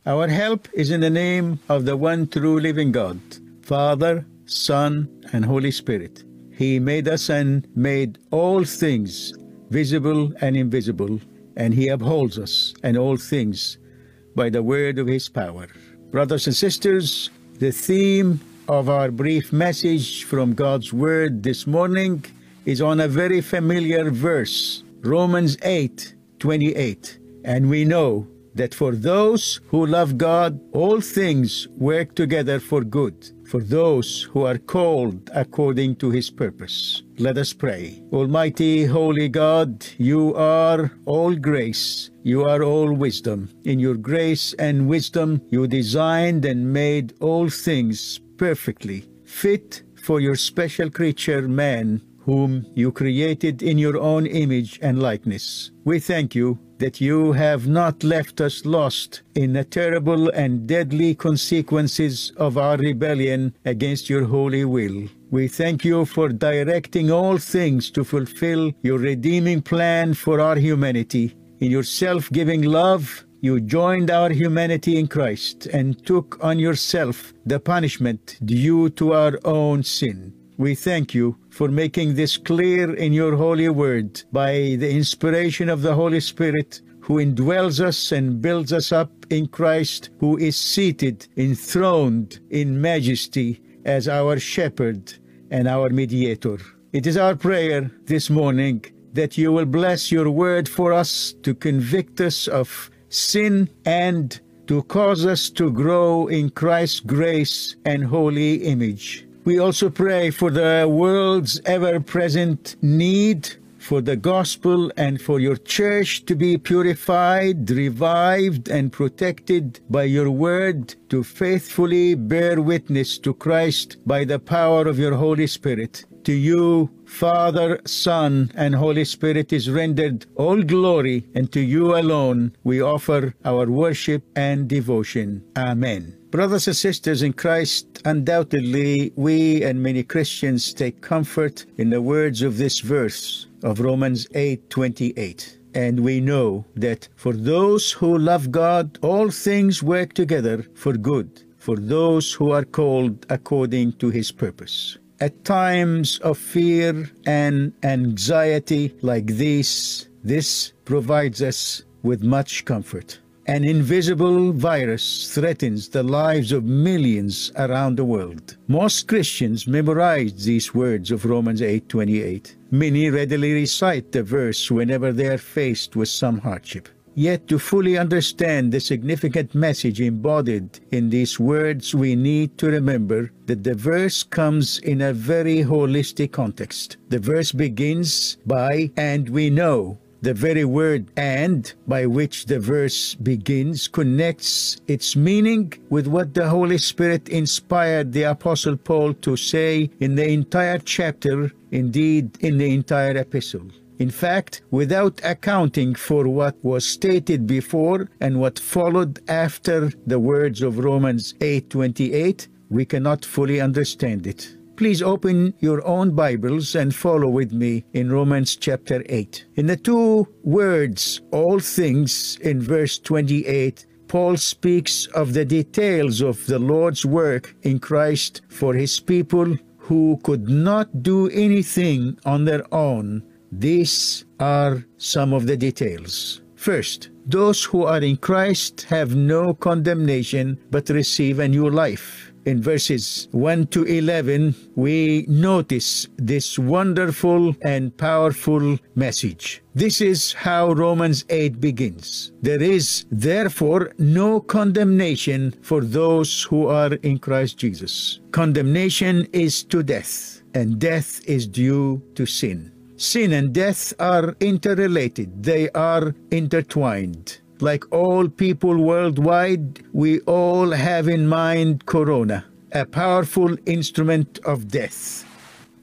Our help is in the name of the one true living God, Father, Son, and Holy Spirit. He made us and made all things, visible and invisible, and He upholds us and all things by the word of His power. Brothers and sisters, the theme of our brief message from God's Word this morning is on a very familiar verse, Romans 8:28. And we know that for those who love God, all things work together for good, for those who are called according to His purpose. Let us pray. Almighty, holy God, You are all grace. You are all wisdom. In Your grace and wisdom, You designed and made all things perfectly fit for Your special creature, man, whom You created in Your own image and likeness. We thank You that You have not left us lost in the terrible and deadly consequences of our rebellion against Your holy will. We thank You for directing all things to fulfill Your redeeming plan for our humanity. In Your self-giving love, You joined our humanity in Christ and took on Yourself the punishment due to our own sin. We thank You for making this clear in Your holy word by the inspiration of the Holy Spirit, who indwells us and builds us up in Christ, who is seated, enthroned in majesty as our shepherd and our mediator. It is our prayer this morning that You will bless Your word for us to convict us of sin and to cause us to grow in Christ's grace and holy image. We also pray for the world's ever-present need for the gospel and for Your church to be purified, revived, and protected by Your word to faithfully bear witness to Christ by the power of Your Holy Spirit. To You, Father, Son, and Holy Spirit is rendered all glory, and to You alone we offer our worship and devotion. Amen. Brothers and sisters in Christ, undoubtedly we and many Christians take comfort in the words of this verse of Romans 8:28. And we know that for those who love God, all things work together for good, for those who are called according to His purpose. At times of fear and anxiety like this provides us with much comfort. An invisible virus threatens the lives of millions around the world. Most Christians memorize these words of Romans 8:28. Many readily recite the verse whenever they are faced with some hardship. Yet to fully understand the significant message embodied in these words, we need to remember that the verse comes in a very holistic context. The verse begins by, "and we know." The very word "and" by which the verse begins connects its meaning with what the Holy Spirit inspired the Apostle Paul to say in the entire chapter, indeed in the entire epistle. In fact, without accounting for what was stated before and what followed after the words of Romans 8:28, we cannot fully understand it. Please open your own Bibles and follow with me in Romans chapter 8. In the two words, all things, in verse 28, Paul speaks of the details of the Lord's work in Christ for His people who could not do anything on their own. These are some of the details. First, those who are in Christ have no condemnation but receive a new life. In verses 1 to 11, we notice this wonderful and powerful message. This is how Romans 8 begins. There is therefore no condemnation for those who are in Christ Jesus. Condemnation is to death, and death is due to sin. Sin and death are interrelated. They are intertwined. Like all people worldwide, we all have in mind Corona, a powerful instrument of death.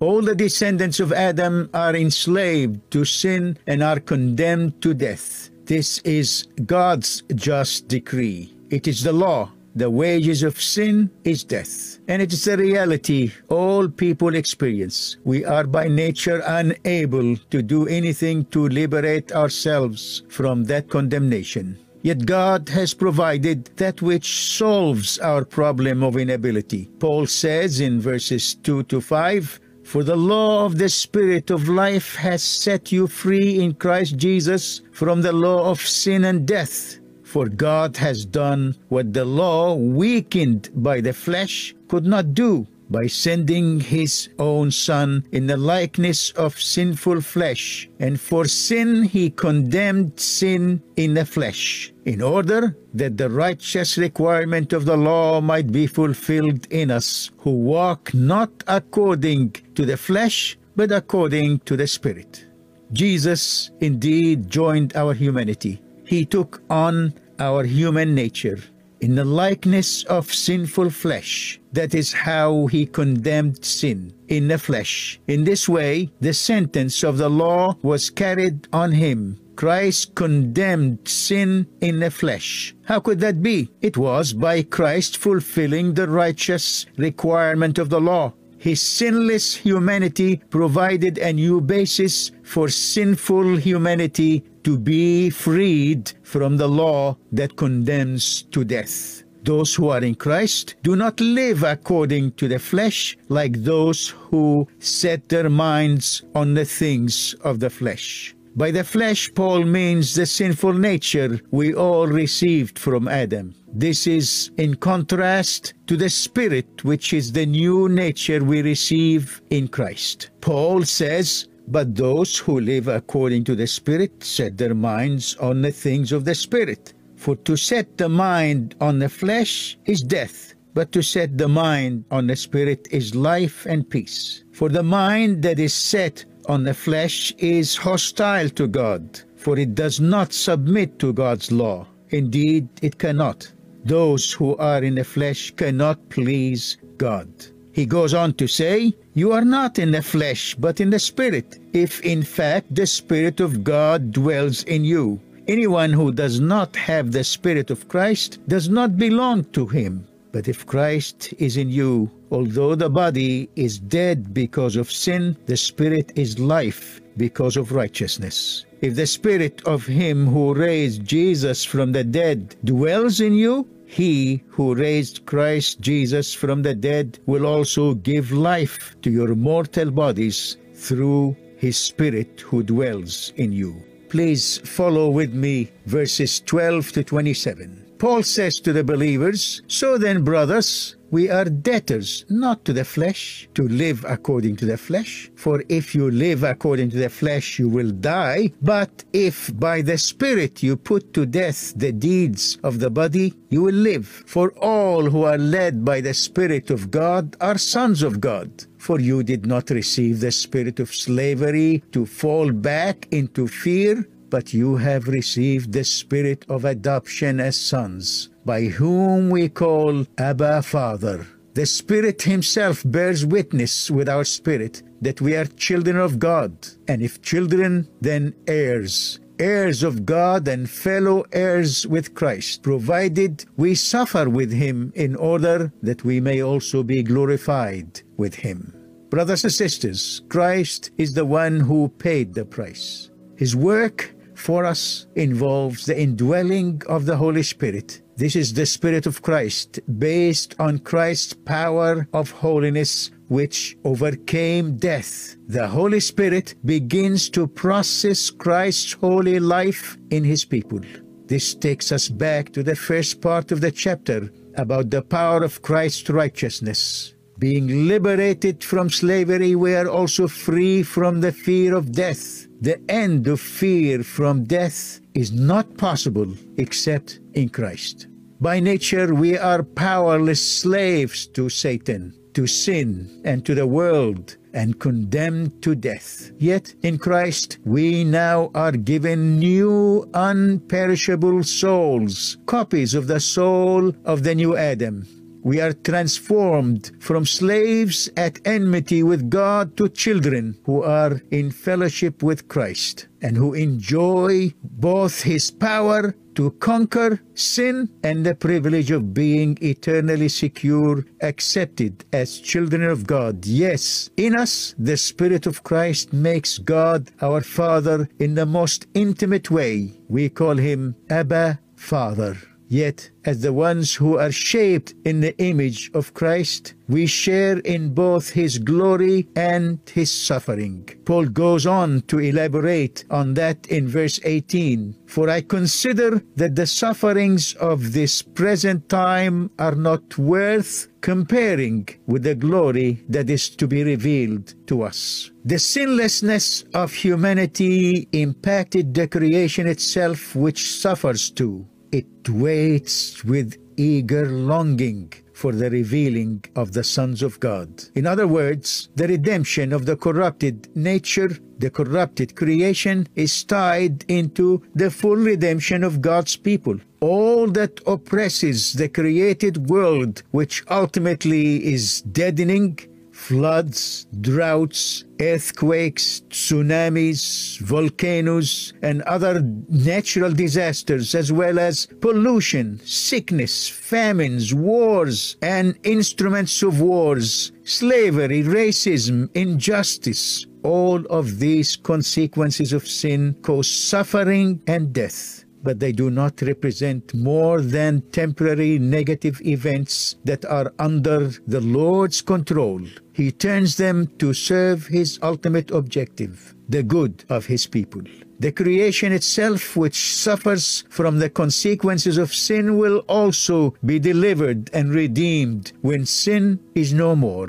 All the descendants of Adam are enslaved to sin and are condemned to death. This is God's just decree. It is the law. The wages of sin is death. And it is a reality all people experience. We are by nature unable to do anything to liberate ourselves from that condemnation. Yet God has provided that which solves our problem of inability. Paul says in verses 2 to 5, "For the law of the Spirit of life has set you free in Christ Jesus from the law of sin and death. For God has done what the law, weakened by the flesh, could not do, by sending his own Son in the likeness of sinful flesh. And for sin he condemned sin in the flesh, in order that the righteous requirement of the law might be fulfilled in us, who walk not according to the flesh, but according to the Spirit." Jesus indeed joined our humanity. He took on our human nature in the likeness of sinful flesh. That is how he condemned sin in the flesh. In this way, the sentence of the law was carried on him. Christ condemned sin in the flesh. How could that be? It was by Christ fulfilling the righteous requirement of the law. His sinless humanity provided a new basis for sinful humanity to be freed from the law that condemns to death. Those who are in Christ do not live according to the flesh like those who set their minds on the things of the flesh. By the flesh, Paul means the sinful nature we all received from Adam. This is in contrast to the Spirit, which is the new nature we receive in Christ. Paul says, "But those who live according to the Spirit set their minds on the things of the Spirit. For to set the mind on the flesh is death, but to set the mind on the Spirit is life and peace. For the mind that is set on the flesh is hostile to God, for it does not submit to God's law. Indeed, it cannot. Those who are in the flesh cannot please God." He goes on to say, "You are not in the flesh, but in the Spirit, if in fact the Spirit of God dwells in you. Anyone who does not have the Spirit of Christ does not belong to him. But if Christ is in you, although the body is dead because of sin, the Spirit is life because of righteousness. If the Spirit of him who raised Jesus from the dead dwells in you, he who raised Christ Jesus from the dead will also give life to your mortal bodies through his Spirit who dwells in you." Please follow with me verses 12 to 27. Paul says to the believers, "So then, brothers, we are debtors not to the flesh, to live according to the flesh. For if you live according to the flesh, you will die. But if by the Spirit you put to death the deeds of the body, you will live. For all who are led by the Spirit of God are sons of God. For you did not receive the spirit of slavery to fall back into fear, but you have received the Spirit of adoption as sons, by whom we call Abba, Father. The Spirit himself bears witness with our spirit that we are children of God, and if children, then heirs, heirs of God and fellow heirs with Christ, provided we suffer with him in order that we may also be glorified with him." Brothers and sisters, Christ is the one who paid the price. His work for us involves the indwelling of the Holy Spirit. This is the Spirit of Christ, based on Christ's power of holiness, which overcame death. The Holy Spirit begins to process Christ's holy life in his people. This takes us back to the first part of the chapter about the power of Christ's righteousness. Being liberated from slavery, we are also free from the fear of death. The end of fear from death is not possible except in Christ. By nature, we are powerless slaves to Satan, to sin, and to the world, and condemned to death. Yet in Christ, we now are given new, unperishable souls, copies of the soul of the new Adam. We are transformed from slaves at enmity with God to children who are in fellowship with Christ and who enjoy both his power to conquer sin and the privilege of being eternally secure, accepted as children of God. Yes, in us, the Spirit of Christ makes God our Father in the most intimate way. We call him Abba, Father. Yet, as the ones who are shaped in the image of Christ, we share in both his glory and his suffering. Paul goes on to elaborate on that in verse 18. For I consider that the sufferings of this present time are not worth comparing with the glory that is to be revealed to us. The sinlessness of humanity impacted the creation itself, which suffers too. It waits with eager longing for the revealing of the sons of God. In other words, the redemption of the corrupted nature, the corrupted creation, is tied into the full redemption of God's people. All that oppresses the created world, which ultimately is deadening, floods, droughts, earthquakes, tsunamis, volcanoes, and other natural disasters, as well as pollution, sickness, famines, wars, and instruments of wars, slavery, racism, injustice. All of these consequences of sin cause suffering and death, but they do not represent more than temporary negative events that are under the Lord's control. He turns them to serve his ultimate objective, the good of his people. The creation itself, which suffers from the consequences of sin, will also be delivered and redeemed when sin is no more.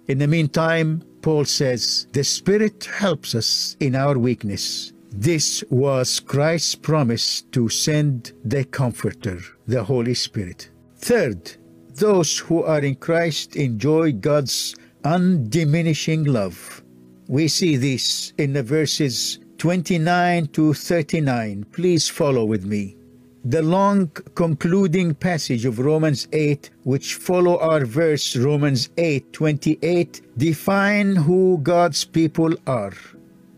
In the meantime, Paul says, the Spirit helps us in our weakness. This was Christ's promise to send the Comforter, the Holy Spirit. Third, those who are in Christ enjoy God's undiminishing love. We see this in the verses 29 to 39. Please follow with me. The long concluding passage of Romans 8, which follow our verse Romans 8:28, define who God's people are.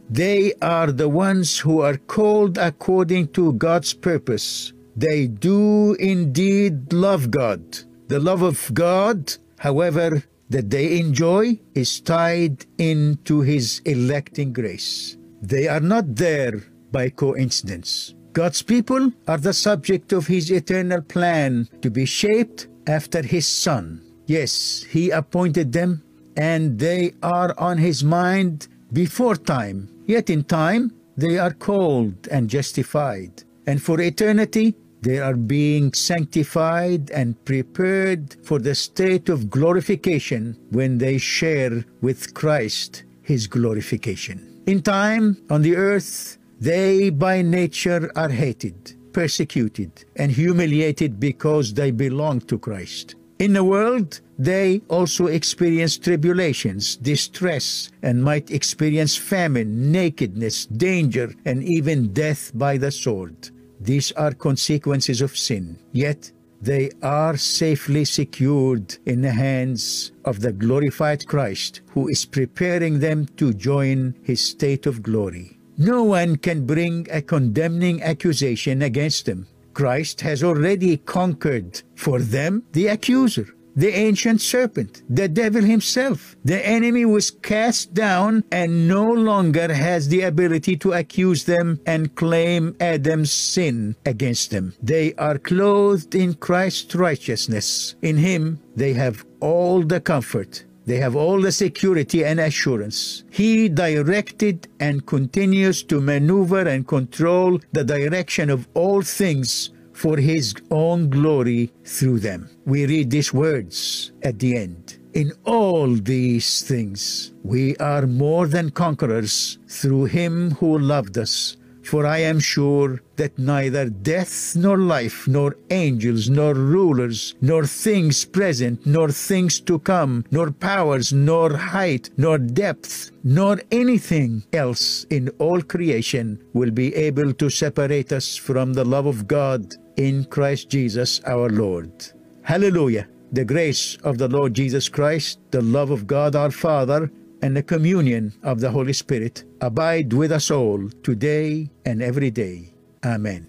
They are the ones who are called according to God's purpose. They do indeed love God. The love of God, however, that they enjoy is tied into his electing grace. They are not there by coincidence. God's people are the subject of his eternal plan to be shaped after his Son. Yes, he appointed them, and they are on his mind before time. Yet in time, they are called and justified. And for eternity, they are being sanctified and prepared for the state of glorification when they share with Christ his glorification. In time, on the earth, they by nature are hated, persecuted, and humiliated because they belong to Christ. In the world, they also experience tribulations, distress, and might experience famine, nakedness, danger, and even death by the sword. These are consequences of sin, yet they are safely secured in the hands of the glorified Christ, who is preparing them to join his state of glory. No one can bring a condemning accusation against them. Christ has already conquered for them the accuser, the ancient serpent, the devil himself. The enemy was cast down and no longer has the ability to accuse them and claim Adam's sin against them. They are clothed in Christ's righteousness. In him, they have all the comfort. They have all the security and assurance. He directed and continues to maneuver and control the direction of all things for his own glory through them. We read these words at the end. In all these things, we are more than conquerors through him who loved us. For I am sure that neither death nor life, nor angels, nor rulers, nor things present, nor things to come, nor powers, nor height, nor depth, nor anything else in all creation will be able to separate us from the love of God in Christ Jesus our Lord. Hallelujah! The grace of the Lord Jesus Christ, the love of God our Father, and the communion of the Holy Spirit abide with us all today and every day. Amen.